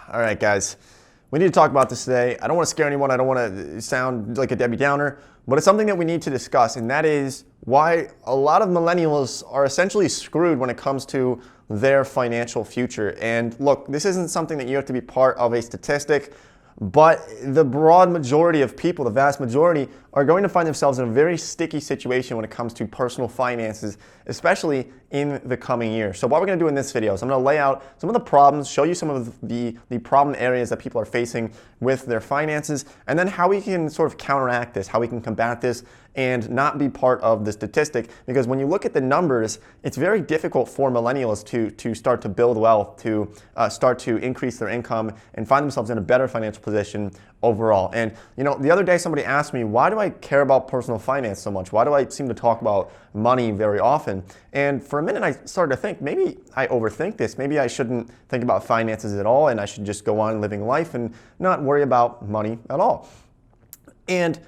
All right, guys, we need to talk about this today. I don't want to scare anyone. I don't want to sound like a Debbie Downer, but it's something that we need to discuss, and that is why a lot of millennials are essentially screwed when it comes to their financial future. And look, this isn't something that you have to be part of a statistic, but the broad majority of people, the vast majority, are going to find themselves in a very sticky situation when it comes to personal finances, especially in the coming year. So what we're going to do in this video is I'm going to lay out some of the problems, show you some of the problem areas that people are facing with their finances, and then how we can sort of counteract this, how we can combat this and not be part of the statistic. Because when you look at the numbers, it's very difficult for millennials to start to build wealth, to start to increase their income and find themselves in a better financial position overall. And you know, the other day somebody asked me, why do I care about personal finance so much? Why do I seem to talk about money very often? And for a minute I started to think, maybe I overthink this. Maybe I shouldn't think about finances at all, and I should just go on living life and not worry about money at all. And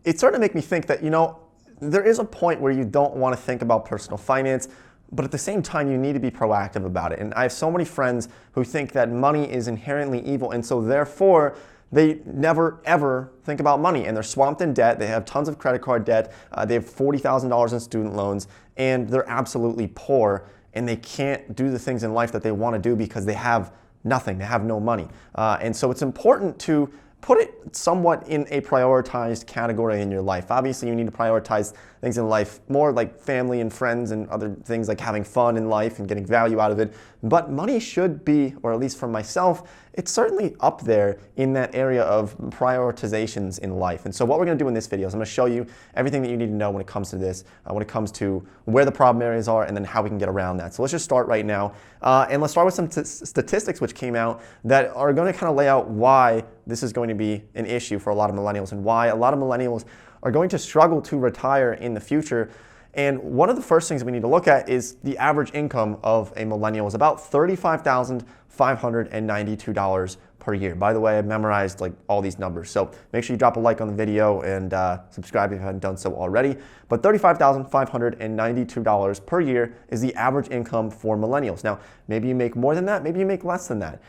it started to make me think that, you know, there is a point where you don't want to think about personal finance, but at the same time, you need to be proactive about it. And I have so many friends who think that money is inherently evil, and so therefore, they never ever think about money, and they're swamped in debt. They have tons of credit card debt. They have $40,000 in student loans, and they're absolutely poor, and they can't do the things in life that they want to do because they have nothing. They have no money. And so it's important to put it somewhat in a prioritized category in your life. Obviously, you need to prioritize things in life more like family and friends and other things like having fun in life and getting value out of it. But money should be, or at least for myself, it's certainly up there in that area of prioritizations in life. And so what we're going to do in this video is I'm going to show you everything that you need to know when it comes to this, when it comes to where the problem areas are and then how we can get around that. So let's just start right now. And let's start with some statistics which came out that are going to kind of lay out why this is going to be an issue for a lot of millennials and why a lot of millennials are going to struggle to retire in the future. And one of the first things we need to look at is the average income of a millennial is about $35,592 per year. By the way, I memorized like all these numbers, so make sure you drop a like on the video and subscribe if you haven't done so already. But $35,592 per year is the average income for millennials. Now, maybe you make more than that, maybe you make less than that.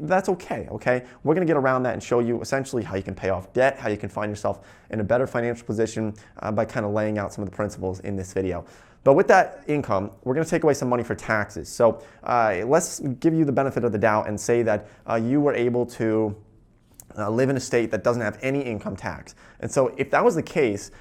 That's okay, okay? We're gonna get around that and show you essentially how you can pay off debt, how you can find yourself in a better financial position by kind of laying out some of the principles in this video. But with that income, we're going to take away some money for taxes. So let's give you the benefit of the doubt and say that you were able to live in a state that doesn't have any income tax. And so if that was the case,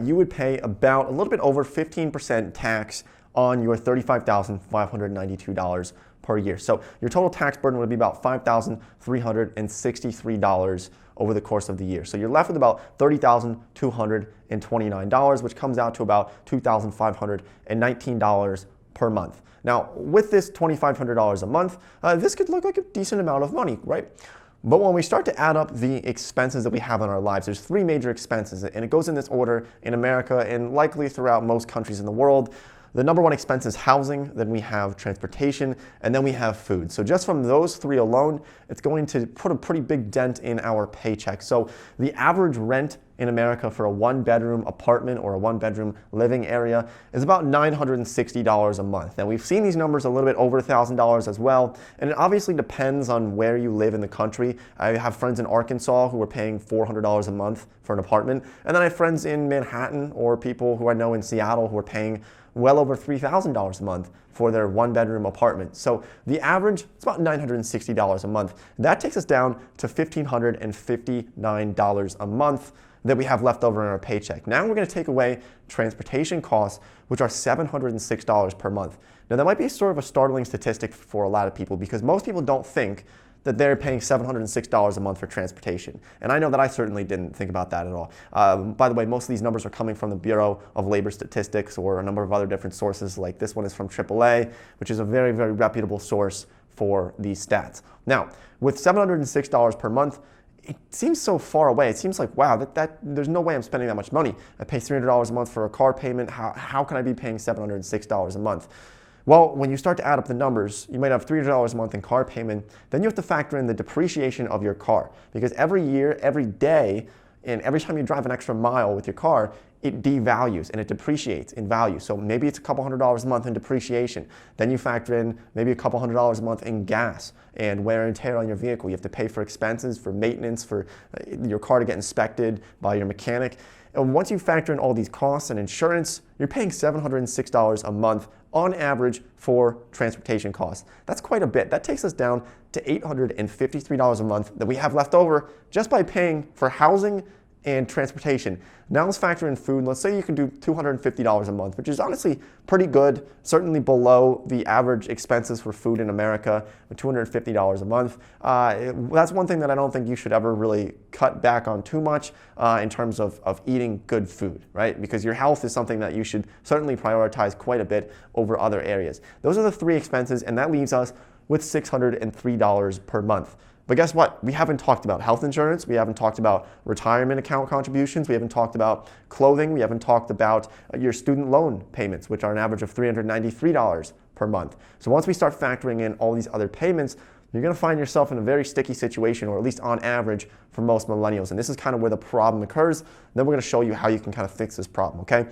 you would pay about a little bit over 15% tax on your $35,592 per year. So your total tax burden would be about $5,363 over the course of the year. So you're left with about $30,229, which comes out to about $2,519 per month. Now, with this $2,500 a month, this could look like a decent amount of money, right? But when we start to add up the expenses that we have in our lives, there's three major expenses, and it goes in this order in America and likely throughout most countries in the world. The number one expense is housing, then we have transportation, and then we have food. So just from those three alone, it's going to put a pretty big dent in our paycheck. So the average rent in America for a one-bedroom apartment or a one-bedroom living area is about $960 a month. Now we've seen these numbers a little bit over $1,000 as well, and it obviously depends on where you live in the country. I have friends in Arkansas who are paying $400 a month for an apartment, and then I have friends in Manhattan or people who I know in Seattle who are paying well over $3,000 a month for their one-bedroom apartment. So the average is about $960 a month. That takes us down to $1,559 a month that we have left over in our paycheck. Now we're going to take away transportation costs, which are $706 per month. Now that might be sort of a startling statistic for a lot of people because most people don't think that they're paying $706 a month for transportation. And I know that I certainly didn't think about that at all. By the way, most of these numbers are coming from the Bureau of Labor Statistics or a number of other different sources. Like this one is from AAA, which is a very, very reputable source for these stats. Now, with $706 per month, it seems so far away. It seems like, wow, there's no way I'm spending that much money. I pay $300 a month for a car payment. How can I be paying $706 a month? Well, when you start to add up the numbers, you might have $300 a month in car payment. Then you have to factor in the depreciation of your car because every year, every day, and every time you drive an extra mile with your car, it devalues and it depreciates in value. So maybe it's a couple $100s a month in depreciation. Then you factor in maybe a couple $100s a month in gas and wear and tear on your vehicle. You have to pay for expenses, for maintenance, for your car to get inspected by your mechanic. And once you factor in all these costs and insurance, you're paying $706 a month on average for transportation costs. That's quite a bit. That takes us down to $853 a month that we have left over just by paying for housing and transportation. Now let's factor in food. Let's say you can do $250 a month, which is honestly pretty good, certainly below the average expenses for food in America, with $250 a month. That's one thing that I don't think you should ever really cut back on too much in terms of eating good food, right? Because your health is something that you should certainly prioritize quite a bit over other areas. Those are the three expenses, and that leaves us with $603 per month. But guess what? We haven't talked about health insurance. We haven't talked about retirement account contributions. We haven't talked about clothing. We haven't talked about your student loan payments, which are an average of $393 per month. So once we start factoring in all these other payments, you're going to find yourself in a very sticky situation, or at least on average for most millennials. And this is kind of where the problem occurs. Then we're going to show you how you can kind of fix this problem, okay?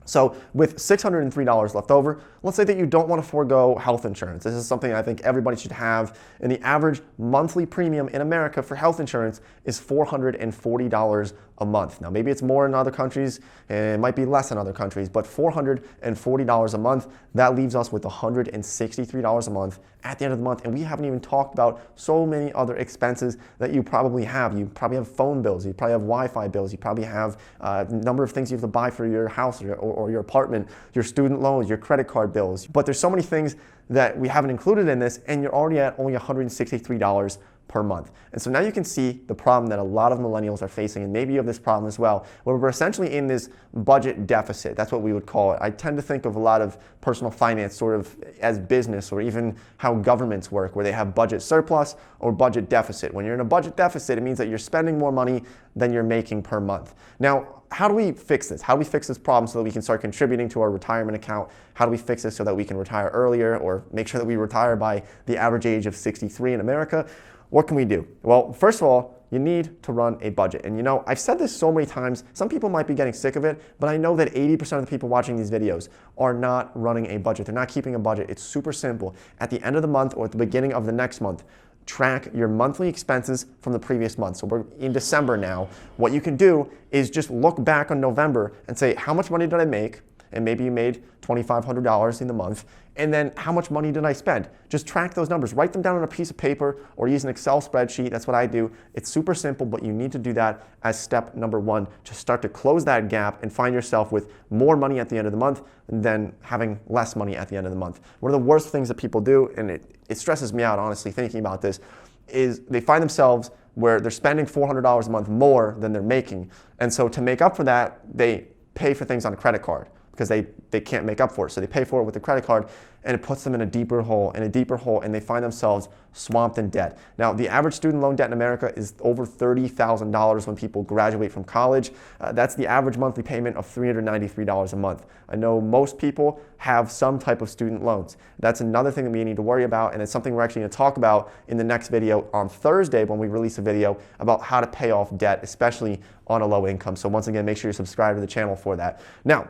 So with $603 left over, let's say that you don't want to forego health insurance. This is something I think everybody should have. And the average monthly premium in America for health insurance is $440 a month. Now maybe it's more in other countries, and it might be less in other countries, but $440 a month, that leaves us with $163 a month at the end of the month. And we haven't even talked about so many other expenses that you probably have. You probably have phone bills, you probably have Wi-Fi bills, you probably have a number of things you have to buy for your house or your apartment, your student loans, your credit card bills. But there's so many things that we haven't included in this, and you're already at only $163 per month. And so now you can see the problem that a lot of millennials are facing, and maybe you have this problem as well, where we're essentially in this budget deficit. That's what we would call it. I tend to think of a lot of personal finance sort of as business, or even how governments work, where they have budget surplus or budget deficit. When you're in a budget deficit, it means that you're spending more money than you're making per month. Now, how do we fix this? How do we fix this problem so that we can start contributing to our retirement account? How do we fix this so that we can retire earlier, or make sure that we retire by the average age of 63 in America? What can we do? Well, first of all, you need to run a budget. And you know, I've said this so many times, some people might be getting sick of it, but I know that 80% of the people watching these videos are not running a budget. They're not keeping a budget. It's super simple. At the end of the month or at the beginning of the next month, track your monthly expenses from the previous month. So we're in December now. What you can do is just look back on November and say, how much money did I make? And maybe you made $2,500 in the month. And then how much money did I spend? Just track those numbers. Write them down on a piece of paper or use an Excel spreadsheet. That's what I do. It's super simple, but you need to do that as step number one to start to close that gap and find yourself with more money at the end of the month than having less money at the end of the month. One of the worst things that people do, and it stresses me out, honestly, thinking about this, is they find themselves where they're spending $400 a month more than they're making. And so to make up for that, they pay for things on a credit card, because they can't make up for it. So they pay for it with the credit card, and it puts them in a deeper hole, and they find themselves swamped in debt. Now, the average student loan debt in America is over $30,000 when people graduate from college. That's the average monthly payment of $393 a month. I know most people have some type of student loans. That's another thing that we need to worry about, and it's something we're actually going to talk about in the next video on Thursday when we release a video about how to pay off debt, especially on a low income. So once again, make sure you subscribe to the channel for that. Now,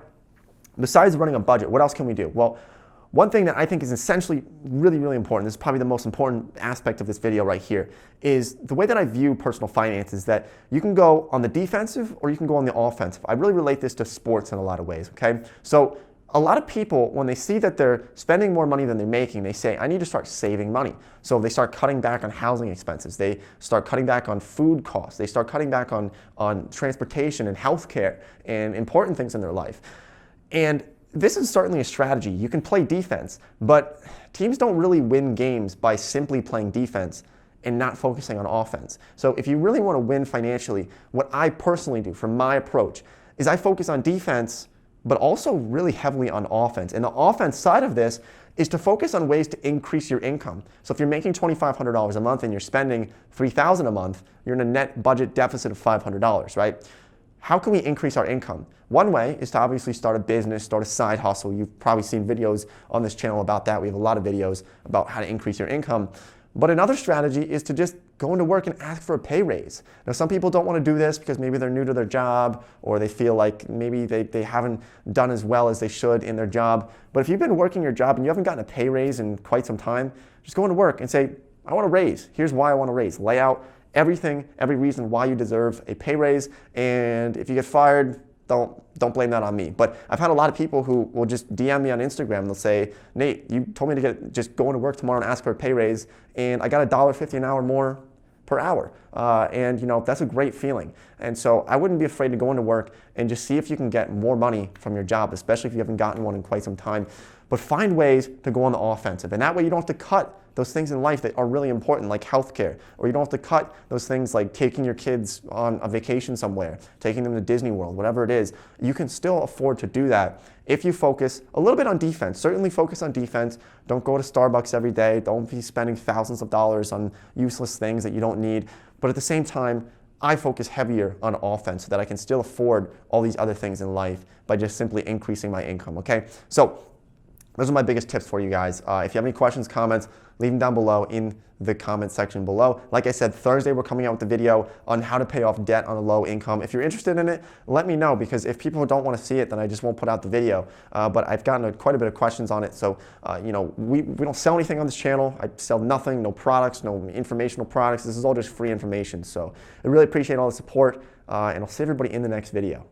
besides running a budget, what else can we do? Well, one thing that I think is essentially really, really important, this is probably the most important aspect of this video right here, is the way that I view personal finance is that you can go on the defensive or you can go on the offensive. I really relate this to sports in a lot of ways, okay? So a lot of people, when they see that they're spending more money than they're making, they say, I need to start saving money. So they start cutting back on housing expenses. They start cutting back on food costs. They start cutting back on transportation and healthcare and important things in their life. And this is certainly a strategy. You can play defense, but teams don't really win games by simply playing defense and not focusing on offense. So if you really want to win financially, what I personally do from my approach is I focus on defense, but also really heavily on offense. And the offense side of this is to focus on ways to increase your income. So if you're making $2,500 a month and you're spending $3,000 a month, you're in a net budget deficit of $500, right? how can we increase our income? One way is to obviously start a business, start a side hustle. You've probably seen videos on this channel about that. We have a lot of videos about how to increase your income. But another strategy is to just go into work and ask for a pay raise. Now, some people don't want to do this because maybe they're new to their job, or they feel like maybe they haven't done as well as they should in their job. But if you've been working your job and you haven't gotten a pay raise in quite some time, just go into work and say, I want a raise. Here's why I want a raise. Lay out everything, every reason why you deserve a pay raise. And if you get fired, don't blame that on me. But I've had a lot of people who will just DM me on Instagram. They'll say, Nate, you told me to just go into work tomorrow and ask for a pay raise, and I got $1.50 an hour more per hour. And that's a great feeling. And so I wouldn't be afraid to go into work and just see if you can get more money from your job, especially if you haven't gotten one in quite some time. But find ways to go on the offensive. And that way you don't have to cut those things in life that are really important, like healthcare, or you don't have to cut those things like taking your kids on a vacation somewhere, taking them to Disney World, whatever it is. You can still afford to do that if you focus a little bit on defense. Certainly focus on defense. Don't go to Starbucks every day. Don't be spending thousands of dollars on useless things that you don't need. But at the same time, I focus heavier on offense so that I can still afford all these other things in life by just simply increasing my income, okay? So those are my biggest tips for you guys. If you have any questions, comments, leave them down below in the comment section below. Like I said, Thursday we're coming out with a video on how to pay off debt on a low income. If you're interested in it, let me know, because if people don't want to see it, then I just won't put out the video. But I've gotten quite a bit of questions on it. So, we don't sell anything on this channel. I sell nothing, no products, no informational products. This is all just free information. So I really appreciate all the support, and I'll see everybody in the next video.